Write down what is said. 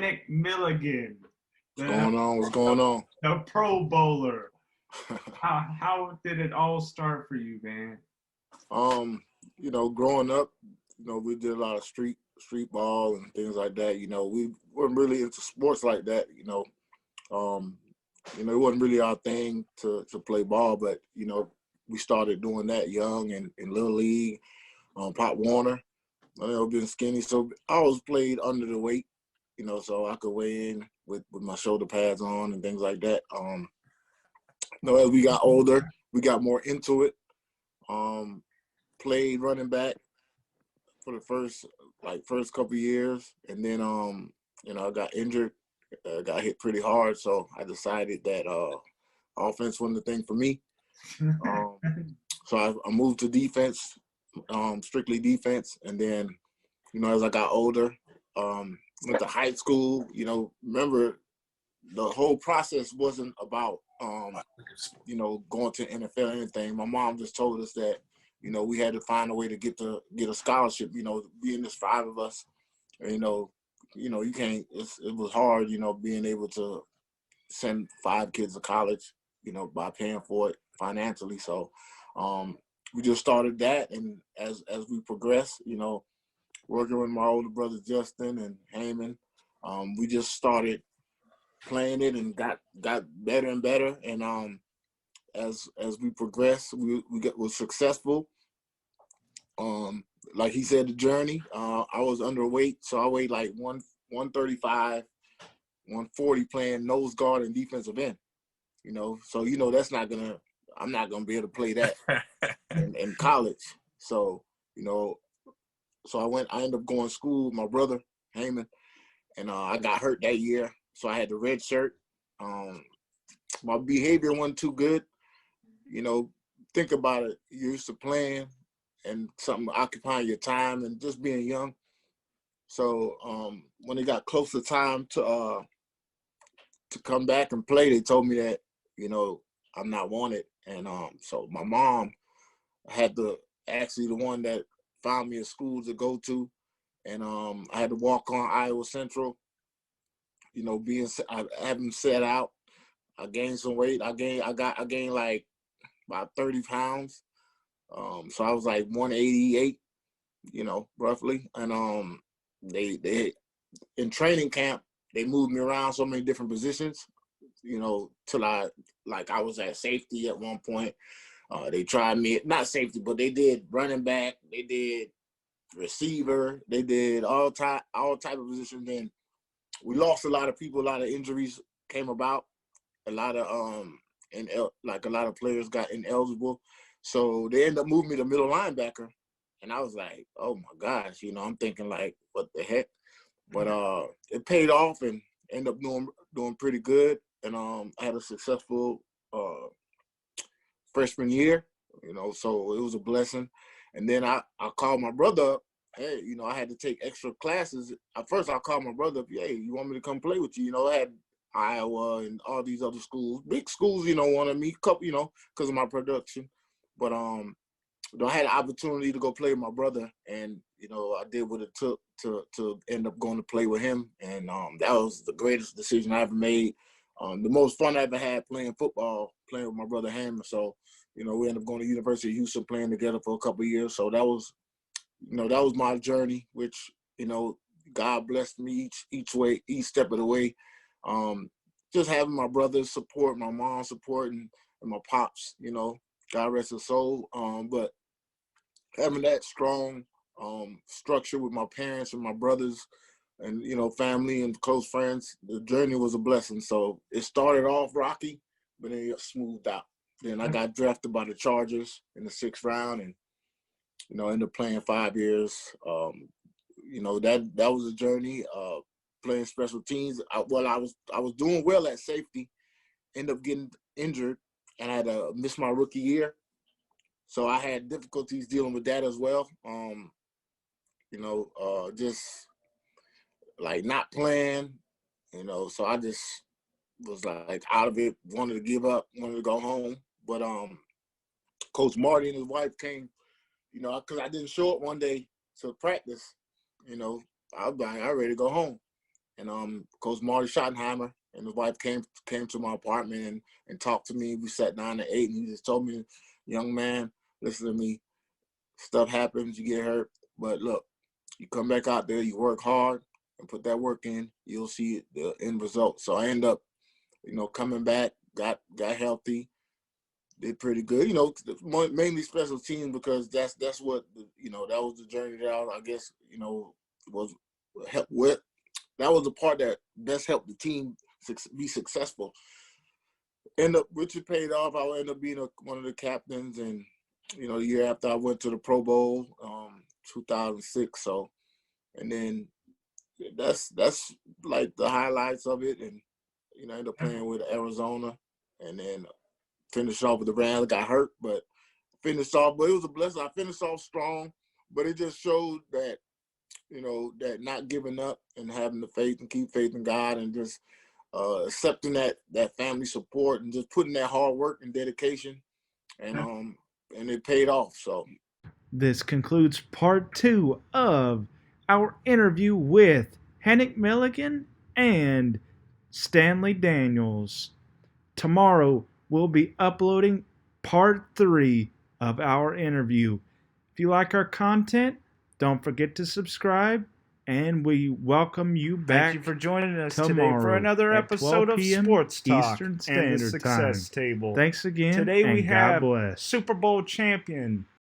Hanik Milligan, What's the going on? What's going on? the Pro Bowler. How did it all start for you, man? um, growing up, we did a lot of street ball and things like that. We weren't really into sports like that. Um, it wasn't really our thing to play ball, but we started doing that young and in Little League, Pop Warner. Being skinny, so I always played under the weight, so I could weigh in with my shoulder pads on and things like that. As we got older, we got more into it. Played running back for the first couple years, and then I got injured, got hit pretty hard, so I decided that offense wasn't the thing for me. So I moved to defense, strictly defense, and then as I got older, went to high school. Remember the whole process wasn't about going to NFL or anything. My mom just told us that we had to find a way to get a scholarship. Being this five of us, and, you can't. It was hard, being able to send five kids to college, by paying for it financially. So we just started that, and as we progressed, working with my older brothers Justin and Heyman, we just started playing it and got better and better. And as we progressed, was successful. Like he said, the journey. I was underweight, so I weighed like 135, 140, playing nose guard and defensive end. So that's not gonna. I'm not gonna be able to play that in college. So so I ended up going to school with my brother Heyman, and I got hurt that year, so I had the red shirt. My behavior wasn't too good. Think about it. You're used to playing and something occupying your time and just being young. So when it got close to time to come back and play, they told me that I'm not wanted, and so my mom had to actually the one that found me a school to go to, and I had to walk on Iowa Central. I haven't set out. I gained some weight. I gained like about 30 pounds. So I was like 188, roughly. And they in training camp, they moved me around so many different positions, till I was at safety at one point. They tried me, not safety, but they did running back, they did receiver, they did all type of positions. Then we lost a lot of people, a lot of injuries came about, a lot of a lot of players got ineligible. So they ended up moving me to middle linebacker. And I was like, oh my gosh, I'm thinking like, what the heck? But it paid off and ended up doing pretty good. And I had a successful freshman year, so it was a blessing. And then I called my brother up. Hey, I had to take extra classes. At first, I called my brother up. Hey, you want me to come play with you? I had Iowa and all these other schools, big schools, wanted me, couple, because of my production. But I had an opportunity to go play with my brother, and I did what it took to end up going to play with him, and that was the greatest decision I ever made. The most fun I ever had playing football, playing with my brother Hammer. So, we ended up going to University of Houston, playing together for a couple of years. So that was my journey, which, God blessed me each step of the way. Just having my brother's support, my mom's support, and my pops, God rest his soul. But having that strong structure with my parents and my brothers and, family and close friends, the journey was a blessing. So it started off rocky, but then it smoothed out. Then I got drafted by the Chargers in the 6th round, and, ended up playing 5 years. That was a journey, playing special teams. I was doing well at safety, ended up getting injured, and I had to miss my rookie year. So I had difficulties dealing with that as well. Just like not playing, so I just was like out of it, wanted to give up, wanted to go home. But Coach Marty and his wife came, because I didn't show up one day to practice, I was like, I'm ready to go home. and Coach Marty Schottenheimer and his wife came to my apartment and talked to me. We sat down at 8, and he just told me, young man, listen to me. Stuff happens, you get hurt, but look, you come back out there, you work hard and put that work in, you'll see the end result. So I end up, coming back, got healthy, did pretty good. Mainly special teams because that's what that was the journey that I guess was help with. That was the part that best helped the team be successful. Which it paid off. I ended up being one of the captains, and the year after I went to the Pro Bowl, 2006. So, and then that's like the highlights of it, and I ended up playing with Arizona, and then finished off with the Rams. Got hurt, but finished off. But it was a blessing. I finished off strong, but it just showed that that not giving up and having the faith and keep faith in God and just accepting that family support and just putting that hard work and dedication, and it paid off. So this concludes part 2 of our interview with Hanik Milligan and Stanley Daniels. Tomorrow we'll be uploading part 3 of our interview. If you like our content, don't forget to subscribe, and we welcome you back. Thank you for joining us today for another episode of Sports Talk Eastern and the Standard Success Time. Table. Thanks again. Today we and have God bless. Super Bowl champion